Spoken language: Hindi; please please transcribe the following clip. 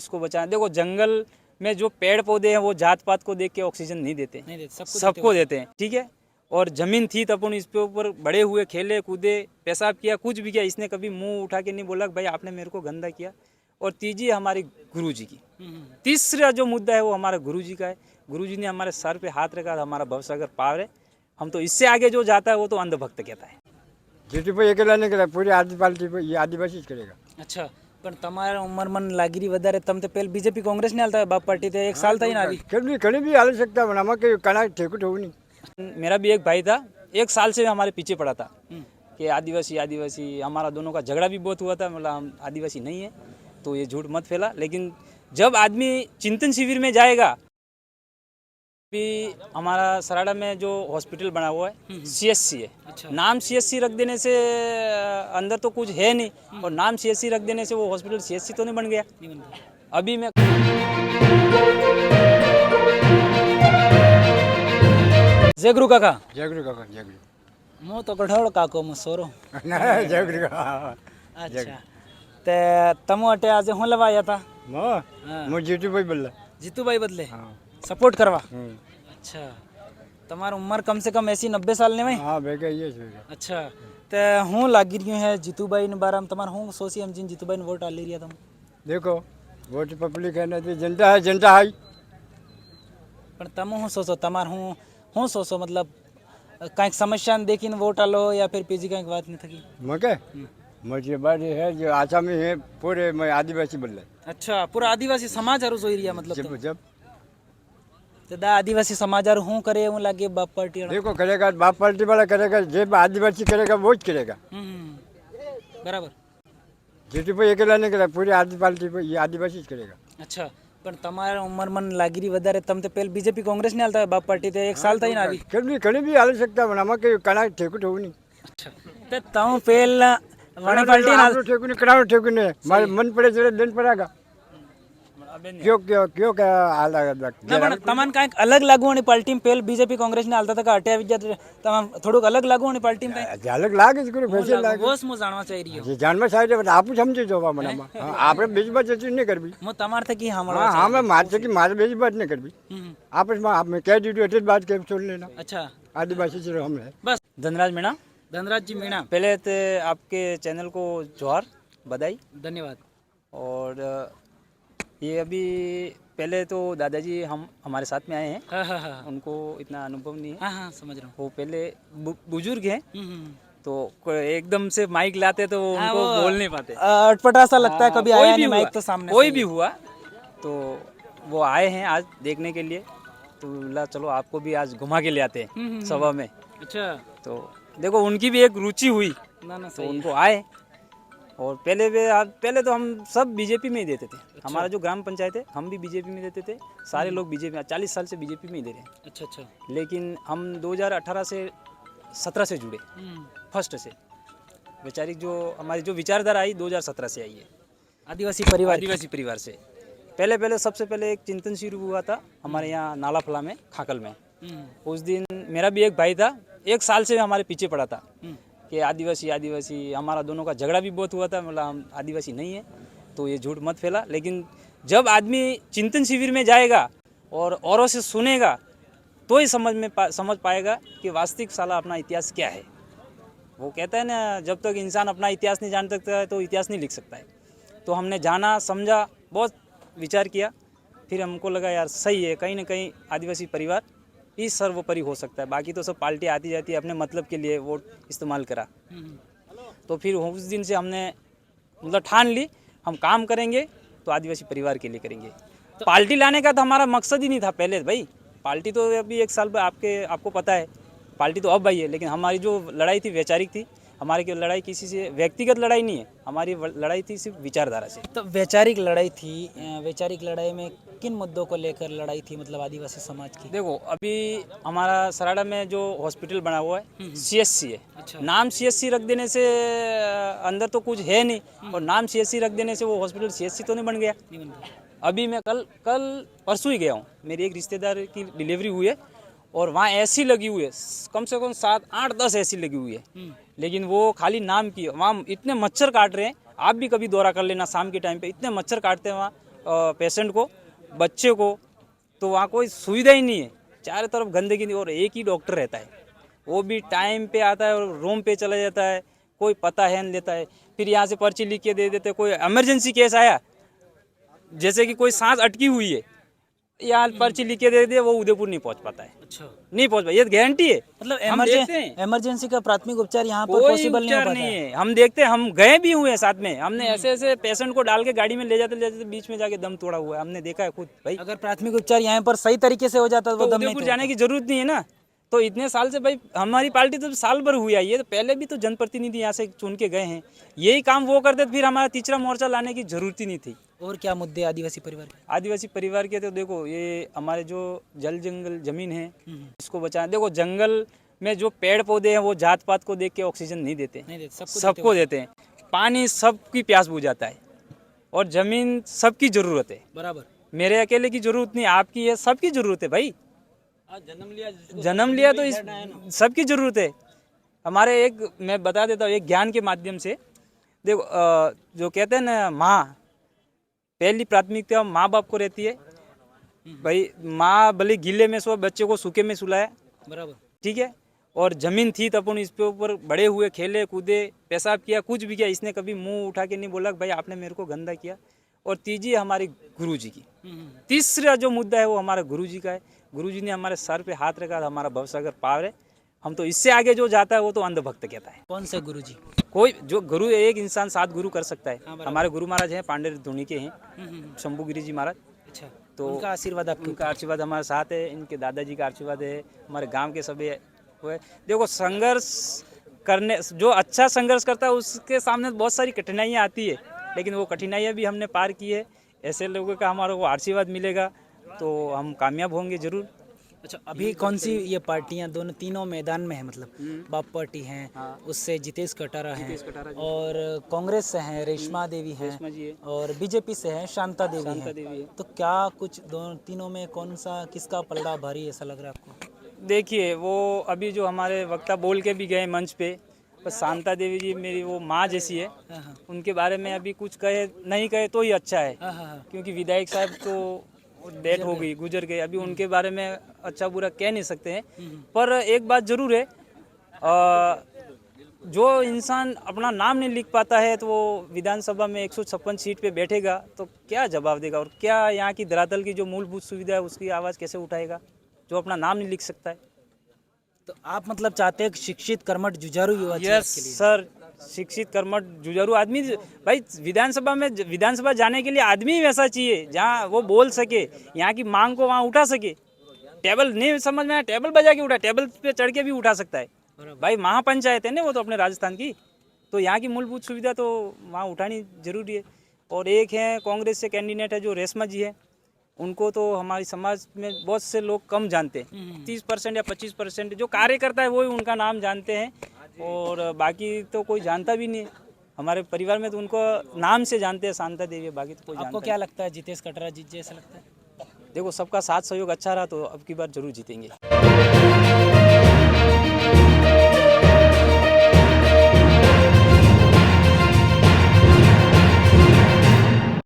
उसको बचाना। देखो जंगल में जो पेड़ पौधे हैं वो जात पात को देख के ऑक्सीजन नहीं देते, सबको देते हैं, ठीक है। और जमीन थी तब उन इस पे ऊपर बड़े हुए, खेले कूदे, पेशाब किया, कुछ भी किया, इसने कभी मुंह उठा के नहीं बोला कि भाई आपने मेरे को गंदा किया। और तीसरी है हमारी गुरु जी की, तीसरा जो मुद्दा है वो हमारा गुरु जी का है। गुरु जी ने हमारे सर पे हाथ रखा, हमारा भवसागर पार है। हम तो इससे आगे जो जाता है वो तो अंधभक्त कहता है। જીતુભાઈ એકલા નહીં કરે, પૂરી આદિવાસી એ આદિવાસી જ કરેગા। અચ્છા, પણ તમારા ઉંમરમાં લાગીરી વધારે, તમે તો પેલ બીજેપી કોંગ્રેસ ને હાલતા બાપ પાર્ટી તો 1 साल થઈ ને આવી ઘણી બી હાલી શકતા પણ આમાં કઈ કણા ઠેકું થવું નહીં। मेरा भी एक भाई था, 1 साल से हमारे पीछे पड़ा था कि आदिवासी आदिवासी, हमारा दोनों का झगड़ा भी बहुत हुआ था, मतलब हम आदिवासी नहीं है, तो ये झूठ मत फैला। लेकिन जब आदमी चिंतन शिविर में जाएगा, भी हमारा सराड़ा में जो हॉस्पिटल बना हुआ है CSC है। अच्छा। नाम CSC रख देने से अंदर तो कुछ है नहीं, और नाम CSC रख देने से वो हॉस्पिटल CSC तो नहीं बन गया। अभी मैं जय गुरु काका। જય ગુરુ કાકા, જય ગુરુ। मो तो कठोड़ काको मो सोरो। જય ગુરુ કાકા। अच्छा, ते तमो अटे आज हूँ लवाया था હું જીતુભાઈ બોલ્યા। जीतू भाई बदले सपोर्ट करवा। હમ। अच्छा, तुम्हारी उम्र कम से कम ऐसी 90 साल ने में। હા ભેગા એ છે। अच्छा, तो हूँ लागी रही है जीतू भाई ने बारे में तुम्हारा हूँ सोची हम जिन जीतू भाई ने वोट डाल लिया तुम। देखो वोट पब्लिक है ना, जनता है, जनता है। पर तुम हूँ सोचो, तमार हूँ सोचो, मतलब कहीं समस्या देखी वोट आलो या फिर पीजी कहीं बात नहीं थकी। मके मुझे बात है जो आसामी है पूरे मैं आदिवासी बोल रहा। अच्छा, पूरा आदिवासी समाज हारू जोई रिया मतलब जब जब तो दा आदिवासी समाज हारू हूँ करे हूँ लागे बाप पार्टी वाला। देखो करेगा, बाप पार्टी वाला करेगा, जब आदिवासी करेगा वो જ करेगा। बराबर। જીતુભાઈ એકલા નહીં કરે, પૂરી આદિવાસી એ આદિવાસી જ કરેગા। अच्छा, પણ તમારા ઉંમરમાં લાગીરી વધારે, તમે તો પેલ બીજેપી કોંગ્રેસ ને હાલતા બાપ પાર્ટી તો 1 साल થઈ ને આવી। ઘણી બી હાલી શકતા પણ આમાં કઈ કણા ઠેકું થવું નહીં। अच्छा, तो तुम पेल वाणी पार्टी ना આપણું ઠેકું નહીં, કણાનું ઠેકું નહીં, મારે મન પડે જોડે દેન પડાગા। क्यों क्यों क्यों क्या हाल ना पण तमन कांईक अलग लागू आणि पार्टी में पेल बीजेपी कांग्रेस ने हालता का हटे विद्या तमाम थोड़ुक अलग लागू आणि पार्टी में कांई अलग लागे છે, ફેશન લાગે બોસ મુ જાણવા ચાહી રહ્યો જે જાણવા સાહેબ પણ આપું સમજી જોવા મનામાં આપણે બીજબાત ચીજ નહીં કરવી। મુ તમાર થકી હા હા मैं मार कि मारे बीजबात नहीं करवी। आपस में आप मैं कह दीजिए इतनी बात के सुन लेना। अच्छा, आदिवासी से हम है बस। धनराज मीणा, धनराज जी मीणा, पहले तो आपके चैनल को जोहार, बधाई, धन्यवाद। और ये अभी पहले तो दादाजी हम हमारे साथ में आए हैं। हाँ, उनको इतना अनुभव नहीं है। हाँ, समझ रहा हूँ। वो पहले बुजुर्ग हैं, तो एकदम से माइक लाते तो उनको बोल नहीं पाते, अटपटा सा लगता है। कभी आया नहीं माइक तो सामने, कोई भी हुआ तो वो आए हैं आज देखने के लिए, तो बोला चलो आपको भी आज घुमा के ले आते हैं सभा में। अच्छा, तो देखो उनकी भी एक रुचि हुई ना, तो उनको आए। और पहले तो हम सब बीजेपी में ही देते थे। अच्छा। हमारा जो ग्राम पंचायत है हम भी बीजेपी में देते थे, सारे लोग बीजेपी में 40 साल से बीजेपी में ही दे रहे हैं। अच्छा अच्छा। लेकिन हम 2018 से 17 से जुड़े, फर्स्ट से। वैचारिक जो हमारी जो विचारधारा आई 2017 से आई है, आदिवासी परिवार से। पहले सबसे पहले एक चिंतन शिविर हुआ था हमारे यहाँ नाला फला में, खाकल में। उस दिन मेरा भी एक भाई था, 1 साल से हमारे पीछे पड़ा था कि आदिवासी, हमारा दोनों का झगड़ा भी बहुत हुआ था, मतलब हम आदिवासी नहीं है, तो ये झूठ मत फैला। लेकिन जब आदमी चिंतन शिविर में जाएगा और औरों से सुनेगा तो ही समझ पाएगा कि वास्तविक साला अपना इतिहास क्या है। वो कहता है ना, जब तक इंसान अपना इतिहास नहीं जान सकता है तो इतिहास नहीं लिख सकता है। तो हमने जाना, समझा, बहुत विचार किया, फिर हमको लगा यार सही है, कहीं ना कहीं आदिवासी परिवार ही सर्वोपरि हो सकता है। बाकी तो सब पार्टी आती जाती है, अपने मतलब के लिए वोट इस्तेमाल करा। तो फिर उस दिन से हमने मतलब ठान ली हम काम करेंगे तो आदिवासी परिवार के लिए करेंगे। तो पार्टी लाने का तो हमारा मकसद ही नहीं था पहले भाई। पार्टी तो अभी 1 साल आपको पता है, पार्टी तो अब आई है। लेकिन हमारी जो लड़ाई थी वैचारिक थी। हमारी की लड़ाई किसी से व्यक्तिगत लड़ाई नहीं है, हमारी लड़ाई थी सिर्फ विचारधारा से। तो वैचारिक लड़ाई थी। वैचारिक लड़ाई में किन मुद्दों को लेकर लड़ाई थी, मतलब आदिवासी समाज की? देखो अभी हमारा सराड़ा में जो हॉस्पिटल बना हुआ है CSC है। अच्छा। नाम CSC रख देने से अंदर तो कुछ है नहीं, और नाम CSC रख देने से वो हॉस्पिटल CSC तो नहीं बन गया। अभी मैं कल परसों ही गया हूँ, मेरी एक रिश्तेदार की डिलीवरी हुई है, और वहाँ ऐसी लगी हुई है, कम से कम 7, 8, 10 ऐसी लगी हुई है। लेकिन वो खाली नाम की, वहाँ इतने मच्छर काट रहे हैं। आप भी कभी दौरा कर लेना शाम के टाइम पे, इतने मच्छर काटते हैं वहाँ। पेशेंट को, बच्चे को, तो वहाँ कोई सुविधा ही नहीं है, चारों तरफ गंदगी नहीं, और एक ही डॉक्टर रहता है, वो भी टाइम पे आता है और रूम पे चला जाता है, कोई पता है नहीं लेता है, फिर यहाँ से पर्ची लिख के दे देते। कोई इमरजेंसी केस आया, जैसे कि कोई सांस अटकी हुई है, यहाँ पर्ची लिख के दे दे, वो उदयपुर नहीं पहुँच पाता है। अच्छा, नहीं पहुँच पाता, ये गारंटी है। मतलब हम देखते हैं। इमरजेंसी का प्राथमिक उपचार यहाँ पर कोई पॉसिबल नहीं हो उपचार पाता नहीं है। है। हम देखते हैं, हम गए भी हुए हैं साथ में, हमने ऐसे ऐसे पेशेंट को डाल के गाड़ी में ले जाते बीच में जाके दम तोड़ा हुआ है, हमने देखा है खुद भाई। अगर प्राथमिक उपचार यहाँ पर सही तरीके से हो जाता तो तो वो दम नहीं उदयपुर तोड़ता। जाने की जरूरत नहीं है ना। तो इतने साल से भाई हमारी पार्टी तो साल भर हुई आई है, तो पहले भी तो जनप्रतिनिधि यहाँ से चुन के गए हैं, यही काम वो करते तो फिर हमारा तीसरा मोर्चा लाने की जरूरत ही नहीं थी। और क्या मुद्दे आदिवासी परिवार के? आदिवासी परिवार के तो देखो, ये हमारे जो जल जंगल जमीन है इसको बचाना। देखो जंगल में जो पेड़ पौधे हैं वो जात पात को देख के ऑक्सीजन नहीं देते, नहीं देते, सबको देते हैं। पानी सबकी प्यास बुझाता है, और जमीन सबकी जरूरत है। बराबर। मेरे अकेले की जरूरत नहीं, आपकी है, सबकी जरूरत है भाई। जन्म लिया तो इस सबकी जरूरत है। हमारे एक, मैं बता देता हूँ एक ज्ञान के माध्यम से। देखो जो कहते हैं ना, माँ, पहली प्राथमिकता माँ बाप को रहती है भाई। माँ भले गीले में सो, बच्चे को सूखे में सुलाया, बराबर। ठीक है। और जमीन थी तो अपन इस पे ऊपर बड़े हुए, खेले कूदे, पेशाब किया, कुछ भी किया, इसने कभी मुंह उठा के नहीं बोला भाई आपने मेरे को गंदा किया। और तीसरी हमारी गुरु जी की, तीसरा जो मुद्दा है वो हमारा गुरु जी का है। गुरु जी ने हमारे सर पे हाथ रखा, हमारा भवसागर पार है। हम तो इससे आगे जो जाता है वो तो अंधभक्त कहता है। कौन से गुरुजी? कोई जो गुरु, एक इंसान 7 गुरु कर सकता है। हमारे गुरु महाराज हैं, पांडे धुनी के हैं, शंभुगिरी जी महाराज। अच्छा, तो उनका आशीर्वाद आपके उनका आशीर्वाद हमारे साथ है, इनके दादाजी का आशीर्वाद है, हमारे गांव के सभी हुए। देखो संघर्ष करने, जो अच्छा संघर्ष करता है उसके सामने बहुत सारी कठिनाइयाँ आती है, लेकिन वो कठिनाइयाँ भी हमने पार की है। ऐसे लोगों का हमारे को आशीर्वाद मिलेगा तो हम कामयाब होंगे जरूर। अच्छा, अभी कौन सी ये पार्टियां दोनों तीनों मैदान में है? मतलब बाप पार्टी हैं, उससे जितेश कटारा हैं, और कांग्रेस से हैं रेशमा देवी हैं, और बीजेपी से हैं शांता देवी हैं। तो क्या कुछ दोनों तीनों में कौन सा, किसका पलड़ा भारी ऐसा लग रहा है आपको? देखिए वो अभी जो हमारे वक्ता बोल के भी गए मंच पे, बस शांता देवी जी मेरी वो माँ जैसी है, उनके बारे में अभी कुछ कहे नहीं कहे तो ही अच्छा है, क्योंकि विधायक साहब तो डेथ हो गई, गुजर गए, अभी उनके बारे में अच्छा बुरा कह नहीं सकते हैं। पर एक बात जरूर है, जो इंसान अपना नाम नहीं लिख पाता है तो वो विधानसभा में 156 सीट पे बैठेगा तो क्या जवाब देगा, और क्या यहाँ की धरातल की जो मूलभूत सुविधा है उसकी आवाज़ कैसे उठाएगा, जो अपना नाम नहीं लिख सकता है। तो आप मतलब चाहते हैं कि शिक्षित कर्मठ जुझारू युवा चाहिए यस आपके लिए? सर, शिक्षित कर्मठ जुझारू आदमी भाई, विधानसभा जाने के लिए आदमी ही वैसा चाहिए जहाँ वो बोल सके, यहाँ की मांग को वहाँ उठा सके। टेबल नहीं समझ में आया, टेबल बजा के उठा, टेबल पे चढ़ के भी उठा सकता है भाई। महापंचायत है ना वो तो अपने राजस्थान की, तो यहाँ की मूलभूत सुविधा तो वहाँ उठानी जरूरी है। और एक है कांग्रेस से कैंडिडेट है जो रेशमा जी है, उनको तो हमारे समाज में बहुत से लोग कम जानते हैं, 30% या 25% जो कार्य करता है वही उनका नाम जानते हैं, और बाकी तो कोई जानता भी नहीं। हमारे परिवार में तो उनको नाम से जानते हैं, शांता देवी, बाकी तो कोई जानता आपको क्या लगता है जितेश कटारा जीत जैसा लगता है? देखो सबका साथ सहयोग अच्छा रहा तो अब की बार जरूर जीतेंगे।